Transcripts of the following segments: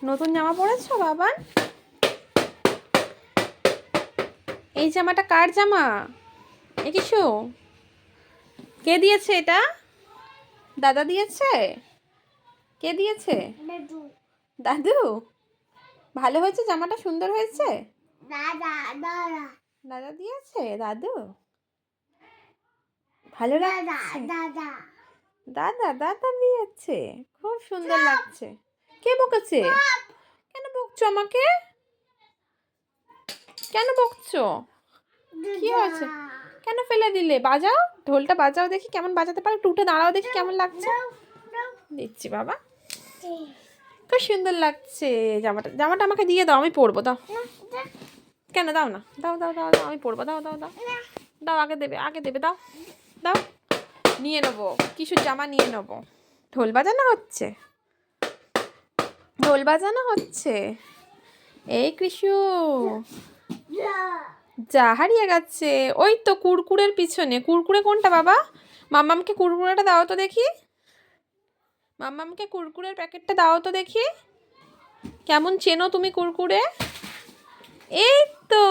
নতুন জামা পরেছো বাবা? এই জামাটা কার জামা? এ কিছু কে দিয়েছে এটা? দাদা দিয়েছে? কে দিয়েছে? দাদু। ভালো হয়েছে জামাটা? সুন্দর হয়েছে? দাদা দিয়েছে? দাদু ভালো লাগছে? দাদা দাদা দিয়েছে, খুব সুন্দর লাগছে। কে বকেছে? কেন বকছো আমাকে? কেন বকছো? কি হয়েছে? কেন ফেলে দিলে? বাজাও, ঢোলটা বাজাও দেখি কেমন বাজাতে পারো। একটু উঠে দাঁড়াও দেখি কেমন লাগছে। দিচ্ছি বাবা, খুব সুন্দর লাগছে জামাটা। জামাটা আমাকে দিয়ে দাও, আমি পরবো। দাও। কেন? দাও না, দাও দাও দাও দাও, আমি পরবো। দাও দাও দাও দাও, আগে দেবে, আগে দেবে। দাও দাও, নিয়ে নেবো। কিসুর জামা নিয়ে নেবো। ঢোল বাজানো হচ্ছে, ঢোল বাজানো হচ্ছে। এই কৃষু যা হারিয়ে গেছে। ওই তো কুরকুরের পিছনে। কুরকুরে কোনটা বাবা? মাম্মামকে কুরকুরেটা দাও তো দেখি। মাম্মামকে কুরকুরের প্যাকেটটা দাও তো দেখি। কেমন চেনো তুমি কুরকুরে? এই তো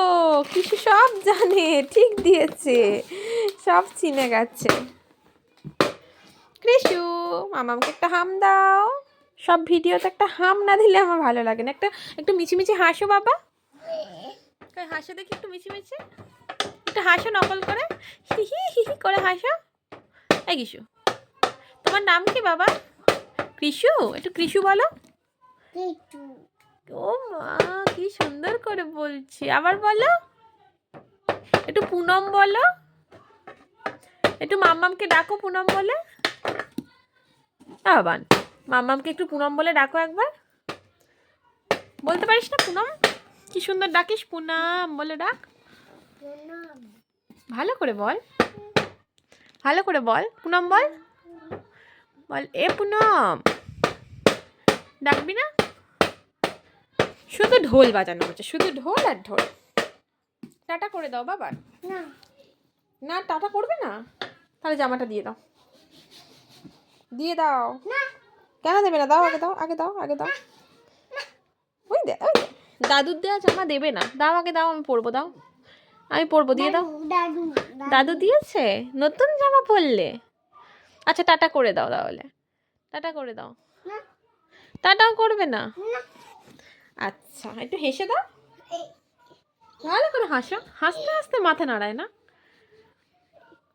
কিছু সব জানে, ঠিক দিয়েছে, সব চিনে গেছে। কৃষু, মামামকে একটা হাম দাও। সব ভিডিওতে একটা হাম না দিলে আমার ভালো লাগে না। একটু মিছিমিছি হাসো বাবা। হাসো দেখি একটু মিছিমিছি, একটু হাসো নকল করে, হিহি হিহি করে হাসো। এই কৃষু, তোমার নাম কি বাবা? কৃষু, একটু কৃষু বলো। ও মা, কি সুন্দর করে বলছি। আবার বলো, একটু পুনম বলো। একটু মাম্মামকে ডাকো পুনম বলে। বাবান, মাম্মামকে একটু পুনম বলে ডাকো একবার। বলতে পারিস না পুনম? কি সুন্দর ডাকিস, পুনম বলে ডাক। ভালো করে বল, ভালো করে বল। পুনম বল, বল এ পুনম। ডাকবি না? শুধু ঢোল বাজানো হচ্ছে, শুধু ঢোল আর ঢোল। টাটা করে দাও বাবা। না টাটা করবে না? তাহলে জামাটা দিয়ে দাও, দিয়ে দাও। কেন দেবে না? দাও, আগে দাও, আগে দাও, আগে দাও। ওই দে, ওই দে, দাদুর দেওয়া জামা দেবে না। দাও, আগে দাও, আমি পরবো। দাও, আমি পরবো, দিয়ে দাও। দাদু দিয়েছে? নতুন জামা পরলে? আচ্ছা টাটা করে দাও তাহলে। টাটা করে দাও। টাটাও করবে না? আচ্ছা একটু হেসে দাও, ভালো করে হাসো। হাসতে হাসতে মাথা নাড়ায় না,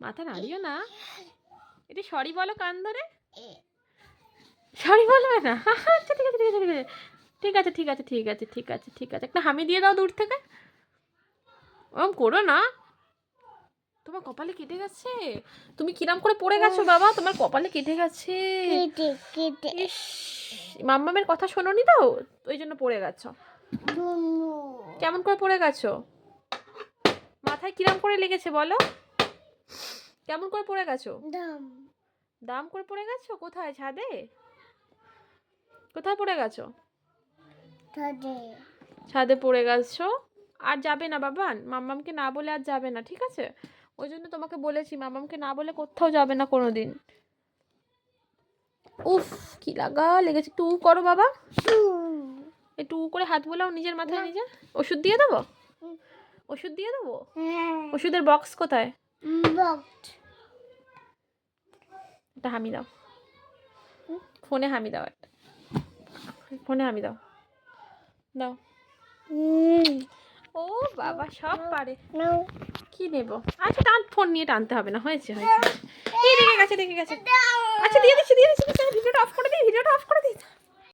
মাথা নাড়িও না। এটা সরি বলো কান ধরে। সরি বলবে না? আচ্ছা ঠিক আছে, ঠিক আছে, ঠিক আছে, ঠিক আছে, ঠিক আছে, ঠিক আছে, ঠিক আছে। একটা হামি দিয়ে দাও দূর থেকে। ওরম করো না, তোমার কপালে কেটে গেছে। তুমি কিরাম করে পড়ে গেছো বাবা? তোমার কপালে কেটে গেছে। ইস, মাম্মামের কথা শোনোনি তো, ওই জন্য পড়ে গেছো। কেমন করে পড়ে গেছো? মাথায় কিরাম করে লেগেছে বলো? কেমন করে পড়ে গেছো? দাম করে পড়ে গেছো? কোথায়? ছাদে? কোথায় পড়ে গেছো? ছাদে পড়ে গেছো। আর যাবে না বাবান, মাম্মামকে না বলে আর যাবে না, ঠিক আছে? ওই জন্য তোমাকে বলেছি, মাম্মামকে না বলে কোথাও যাবে না কোনোদিন। উফ, কি লাগা লেগেছে। একটু করো বাবা, একটু করে হাত বোলাও নিজের মাথায় নিজে। ওষুধ দিয়ে দেবো? ওষুধ দিয়ে দেবো? ওষুধের বক্স কোথায়? একটা হামি দাও, ফোনে হামি দাও, একটা ফোনে হামি দাও। দাও। ও বাবা, সব পারে। কি নেব? আচ্ছা টান, ফোন নিয়ে টানতে হবে না, হয়েছে হয়েছে। এই রেখে গেছে, রেখে গেছে।